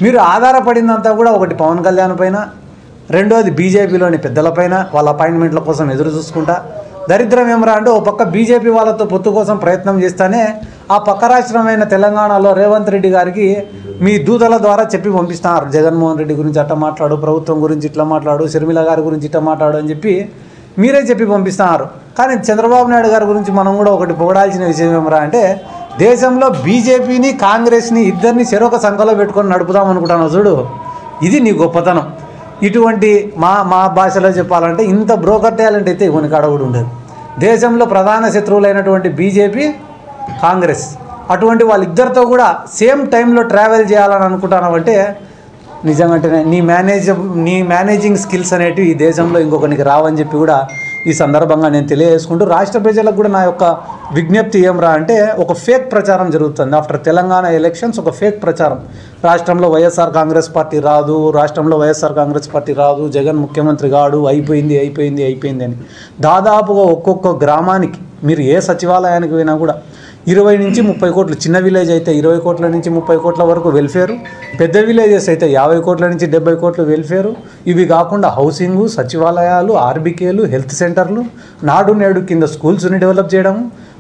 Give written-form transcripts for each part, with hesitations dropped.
మీరు ఆధారపడిందంతా కూడా ఒకటి పవన్ కళ్యాణ్ పైన, రెండోది బీజేపీలోని పెద్దలపైన వాళ్ళ అపాయింట్మెంట్ల కోసం ఎదురు చూసుకుంటా. దరిద్రం ఏమరా అంటే ఓ పక్క బీజేపీ వాళ్ళతో పొత్తు కోసం ప్రయత్నం చేస్తానే ఆ పక్క రాష్ట్రమైన తెలంగాణలో రేవంత్ రెడ్డి గారికి మీ దూతల ద్వారా చెప్పి పంపిస్తున్నారు, జగన్మోహన్ రెడ్డి గురించి అట్లా మాట్లాడు, ప్రభుత్వం గురించి ఇట్లా మాట్లాడు, షర్మిల గారి గురించి ఇట్లా మాట్లాడు అని చెప్పి మీరే చెప్పి పంపిస్తున్నారు. కానీ చంద్రబాబు నాయుడు గారి గురించి మనం కూడా ఒకటి పొగడాల్సిన విషయం ఏమరా అంటే దేశంలో బీజేపీని కాంగ్రెస్ని ఇద్దరిని చెరొక సంఖలో పెట్టుకొని నడుపుదాం అనుకుంటాను చూడు, ఇది నీ గొప్పతనం. ఇటువంటి మా భాషలో చెప్పాలంటే ఇంత బ్రోకర్ టాలెంట్ అయితే ఇవన్నీ కాడ కూడా ఉండదు. దేశంలో ప్రధాన శత్రువులైనటువంటి బీజేపీ, కాంగ్రెస్, అటువంటి వాళ్ళిద్దరితో కూడా సేమ్ టైంలో ట్రావెల్ చేయాలని అనుకుంటానంటే నిజంగానే నీ మేనేజింగ్ స్కిల్స్ అనేటివి ఈ దేశంలో ఇంకొకరికి రావని చెప్పి కూడా ఈ సందర్భంగా నేను తెలియజేసుకుంటూ రాష్ట్ర ప్రజలకు కూడా నా యొక్క విజ్ఞప్తి ఏమరా అంటే ఒక ఫేక్ ప్రచారం జరుగుతుంది. ఆఫ్టర్ తెలంగాణ ఎలక్షన్స్ ఒక ఫేక్ ప్రచారం, రాష్ట్రంలో వైఎస్ఆర్ కాంగ్రెస్ పార్టీ రాదు, జగన్ ముఖ్యమంత్రి కాడు, అయిపోయింది అని. దాదాపుగా ఒక్కొక్క గ్రామానికి మీరు ఏ సచివాలయానికి పోయినా కూడా 20 నుంచి 30 కోట్లు, చిన్న విలేజ్ అయితే 20 కోట్ల నుంచి 30 కోట్ల వరకు వెల్ఫేరు, పెద్ద విలేజెస్ అయితే 50 కోట్ల నుంచి 70 కోట్లు వెల్ఫేరు. ఇవి కాకుండా హౌసింగు, సచివాలయాలు, ఆర్బీకేలు, హెల్త్ సెంటర్లు, నాడు నేడు కింద స్కూల్స్ని డెవలప్ చేయడం.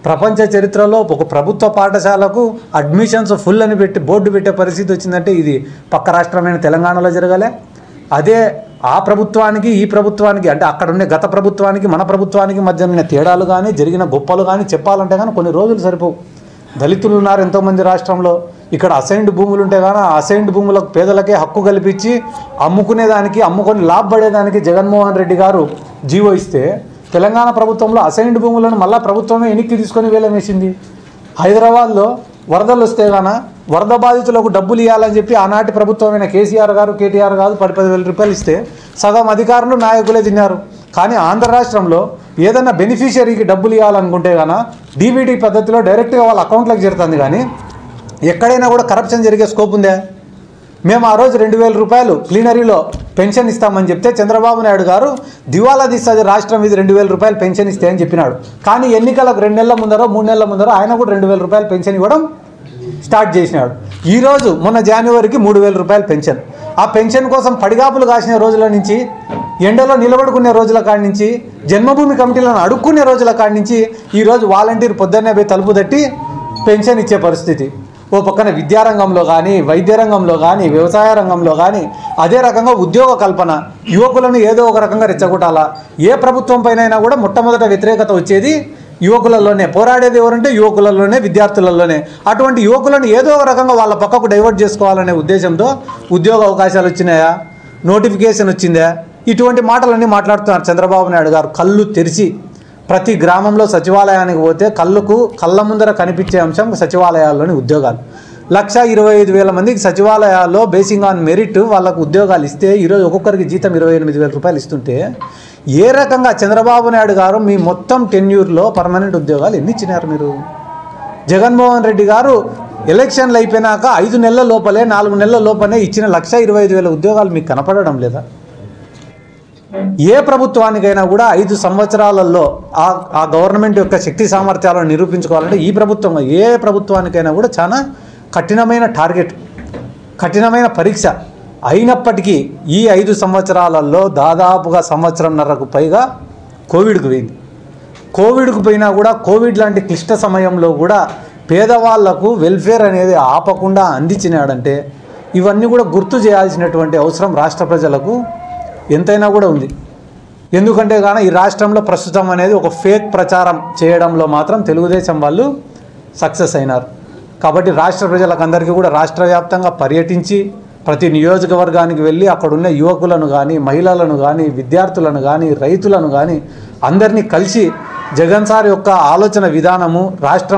ప్రపంచ చరిత్రలో ఒక ప్రభుత్వ పాఠశాలకు అడ్మిషన్స్ ఫుల్ అని బోర్డు పెట్టే పరిస్థితి వచ్చిందంటే ఇది పక్క రాష్ట్రమైన తెలంగాణలో జరగాలే. అదే ఆ ప్రభుత్వానికి ఈ ప్రభుత్వానికి అంటే అక్కడ ఉండే గత ప్రభుత్వానికి మన ప్రభుత్వానికి మధ్య ఉన్న తేడాలు కానీ జరిగిన గొప్పలు కానీ చెప్పాలంటే కానీ కొన్ని రోజులు సరిపోవు. దళితులు ఉన్నారు ఎంతోమంది రాష్ట్రంలో, ఇక్కడ అసైన్డ్ భూములు ఉంటే కానీ ఆ అసైన్డ్ భూములకు పేదలకే హక్కు కల్పించి అమ్ముకొని లాభపడేదానికి జగన్మోహన్ రెడ్డి గారు జీవో ఇస్తే తెలంగాణ ప్రభుత్వంలో అసైన్డ్ భూములను మళ్ళీ ప్రభుత్వమే వెనక్కి తీసుకొని వేసింది. హైదరాబాద్లో వరదలు వస్తే గాన వరద బాధితులకు డబ్బులు ఇవ్వాలని చెప్పి ఆనాటి ప్రభుత్వమైన కేటీఆర్ గారు 10,000 రూపాయలు ఇస్తే సగం అధికారులు నాయకులే తిన్నారు. కానీ ఆంధ్ర రాష్ట్రంలో ఏదన్నా బెనిఫిషియరీకి డబ్బులు ఇవ్వాలనుకుంటే గాన డీబీటీ పద్ధతిలో డైరెక్ట్గా వాళ్ళ అకౌంట్లోకి చేరుతుంది. కానీ ఎక్కడైనా కూడా కరప్షన్ జరిగే స్కోప్ ఉందే? మేము ఆ రోజు 2,000 రూపాయలు ప్లీనరీలో పెన్షన్ ఇస్తామని చెప్తే చంద్రబాబు నాయుడు గారు దివాలా తీస్తుంది రాష్ట్రం ఇది 2,000 రూపాయలు పెన్షన్ ఇస్తే అని చెప్పినాడు. కానీ ఎన్నికలకు 2 నెలల ముందరో 3 నెలల ముందరో ఆయన కూడా 2,000 రూపాయలు పెన్షన్ ఇవ్వడం స్టార్ట్ చేసినాడు. ఈరోజు మొన్న జనవరికి 3,000 రూపాయలు పెన్షన్. ఆ పెన్షన్ కోసం పడిగాపులు కాసిన రోజుల నుంచి, ఎండలో నిలబడుకునే రోజుల కాడి నుంచి, జన్మభూమి కమిటీలను అడుక్కునే రోజుల కాడి నుంచి ఈరోజు వాలంటీర్ పొద్దున్నే పోయి తలుపు తట్టి పెన్షన్ ఇచ్చే పరిస్థితి. ఓ పక్కన విద్యారంగంలో కానీ, వైద్య రంగంలో కానీ, వ్యవసాయ రంగంలో కానీ, అదే రకంగా ఉద్యోగ కల్పన, యువకులను ఏదో ఒక రకంగా రెచ్చగొట్టాలా. ఏ ప్రభుత్వం పైన కూడా మొట్టమొదట వ్యతిరేకత వచ్చేది యువకులలోనే. పోరాడేది ఎవరంటే యువకులలోనే, విద్యార్థులలోనే. అటువంటి యువకులను ఏదో ఒక రకంగా వాళ్ళ పక్కకు డైవర్ట్ చేసుకోవాలనే ఉద్దేశంతో ఉద్యోగ అవకాశాలు వచ్చినాయా, నోటిఫికేషన్ వచ్చిందా, ఇటువంటి మాటలన్నీ మాట్లాడుతున్నారు చంద్రబాబు నాయుడు గారు. కళ్ళు తెరిచి ప్రతి గ్రామంలో సచివాలయానికి పోతే కళ్ళ ముందర కనిపించే అంశం సచివాలయాల్లోని ఉద్యోగాలు. 1,25,000 మందికి సచివాలయాల్లో బేసింగ్ ఆన్ మెరిట్ వాళ్ళకు ఉద్యోగాలు ఇస్తే ఈరోజు ఒక్కొక్కరికి జీతం 28,000 రూపాయలు ఇస్తుంటే ఏ రకంగా చంద్రబాబు నాయుడు గారు మీ మొత్తం టెన్యూర్లో పర్మనెంట్ ఉద్యోగాలు ఎన్ని ఇచ్చినారు మీరు? జగన్మోహన్ రెడ్డి గారు ఎలక్షన్లు అయిపోయినాక 5 నెలల లోపలే 4 నెలల లోపలే ఇచ్చిన 1,25,000 ఉద్యోగాలు మీకు కనపడడం లేదా? ఏ ప్రభుత్వానికైనా కూడా 5 సంవత్సరాలలో ఆ గవర్నమెంట్ యొక్క శక్తి సామర్థ్యాలను నిరూపించుకోవాలంటే ఈ ప్రభుత్వం ఏ ప్రభుత్వానికైనా కూడా చాలా కఠినమైన టార్గెట్, కఠినమైన పరీక్ష. అయినప్పటికీ ఈ 5 సంవత్సరాలలో దాదాపుగా 1.5 సంవత్సరంకు పైగా కోవిడ్కు పోయింది. కోవిడ్కు పోయినా కూడా కోవిడ్ లాంటి క్లిష్ట సమయంలో కూడా పేదవాళ్లకు వెల్ఫేర్ అనేది ఆపకుండా అందించినాడంటే ఇవన్నీ కూడా గుర్తు చేయాల్సినటువంటి అవసరం రాష్ట్ర ప్రజలకు ఎంతైనా కూడా ఉంది. ఎందుకంటే కానీ ఈ రాష్ట్రంలో ప్రస్తుతం అనేది ఒక ఫేక్ ప్రచారం చేయడంలో మాత్రం తెలుగుదేశం వాళ్ళు సక్సెస్ అయినారు. కాబట్టి రాష్ట్ర ప్రజలకందరికీ కూడా రాష్ట్ర వ్యాప్తంగా పర్యటించి ప్రతి నియోజకవర్గానికి వెళ్ళి అక్కడున్న యువకులను కానీ, మహిళలను కానీ, విద్యార్థులను కానీ, రైతులను కానీ అందరినీ కలిసి జగన్ సార్ యొక్క ఆలోచన విధానము రాష్ట్రం